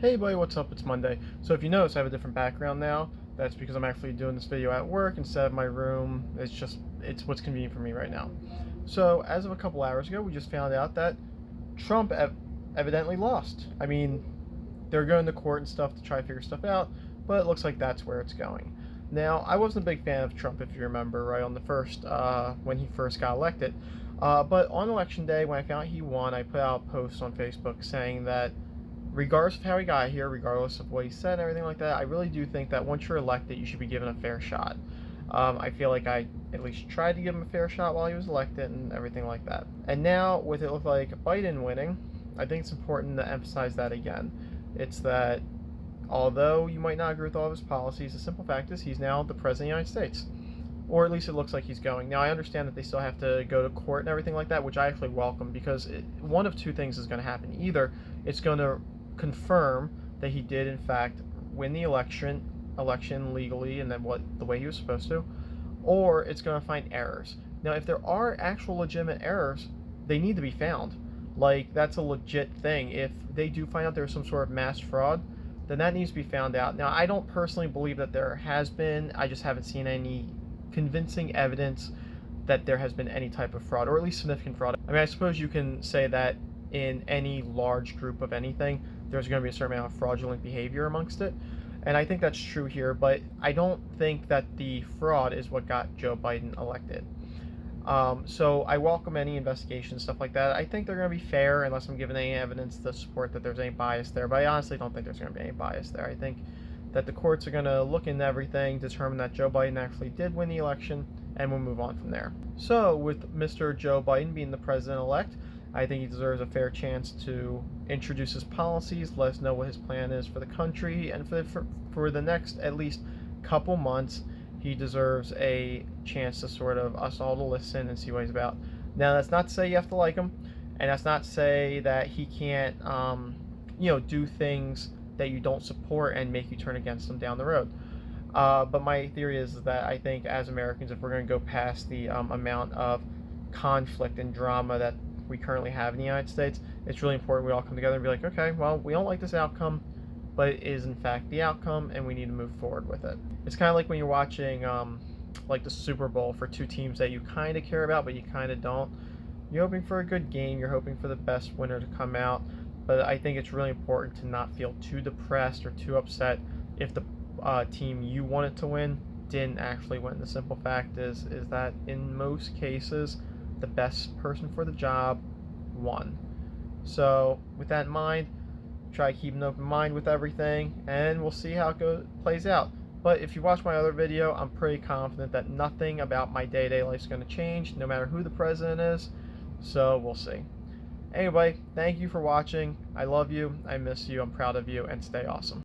Hey buddy, what's up? It's Monday. So if you notice, I have a different background now. That's because I'm actually doing this video at work instead of my room. It's what's convenient for me right now. So as of a couple hours ago, we just found out that Trump evidently lost. I mean, they're going to court and stuff to try to figure stuff out, but it looks like that's where it's going. Now, I wasn't a big fan of Trump, if you remember, right on the first, when he first got elected. But on election day, when I found out he won, I put out a post on Facebook saying that regardless of how he got here, regardless of what he said and everything like that, I really do think that once you're elected, you should be given a fair shot. I feel like I at least tried to give him a fair shot while he was elected and everything like that. And now, with it look like Biden winning, I think it's important to emphasize that again. It's that although you might not agree with all of his policies, the simple fact is he's now the president of the United States. Or at least it looks like he's going. Now, I understand that they still have to go to court and everything like that, which I actually welcome because one of two things is going to happen. Either it's going to confirm that he did in fact win the election legally and then the way he was supposed to, or it's going to find errors. Now, if there are actual legitimate errors, they need to be found. Like, that's a legit thing. If they do find out there's some sort of mass fraud, then that needs to be found out. Now, I don't personally believe that there has been. I just haven't seen any convincing evidence that there has been any type of fraud, or at least significant fraud. I mean, I suppose you can say that in any large group of anything, there's going to be a certain amount of fraudulent behavior amongst it. And I think that's true here, but I don't think that the fraud is what got Joe Biden elected. So I welcome any investigation, stuff like that. I think they're going to be fair unless I'm given any evidence to support that there's any bias there. But I honestly don't think there's going to be any bias there. I think that the courts are going to look into everything, determine that Joe Biden actually did win the election, and we'll move on from there. So with Mr. Joe Biden being the president-elect, I think he deserves a fair chance to introduce his policies, let us know what his plan is for the country, and for the next at least couple months, he deserves a chance to sort of us all to listen and see what he's about. Now, that's not to say you have to like him, and that's not to say that he can't, do things that you don't support and make you turn against him down the road. But my theory is that I think as Americans, if we're going to go past the amount of conflict and drama that we currently have in the United States, it's really important we all come together and be like, okay, well, we don't like this outcome, but it is in fact the outcome, and we need to move forward with it. It's kind of like when you're watching like the Super Bowl for two teams that you kind of care about, but you kind of don't. You're hoping for a good game. You're hoping for the best winner to come out. But I think it's really important to not feel too depressed or too upset if the team you wanted to win didn't actually win. The simple fact is that in most cases, the best person for the job won. So with that in mind, try to keep an open mind with everything, and we'll see how it plays out. But if you watch my other video, I'm pretty confident that nothing about my day-to-day life is going to change, no matter who the president is. So we'll see. Anyway, thank you for watching. I love you. I miss you. I'm proud of you. And stay awesome.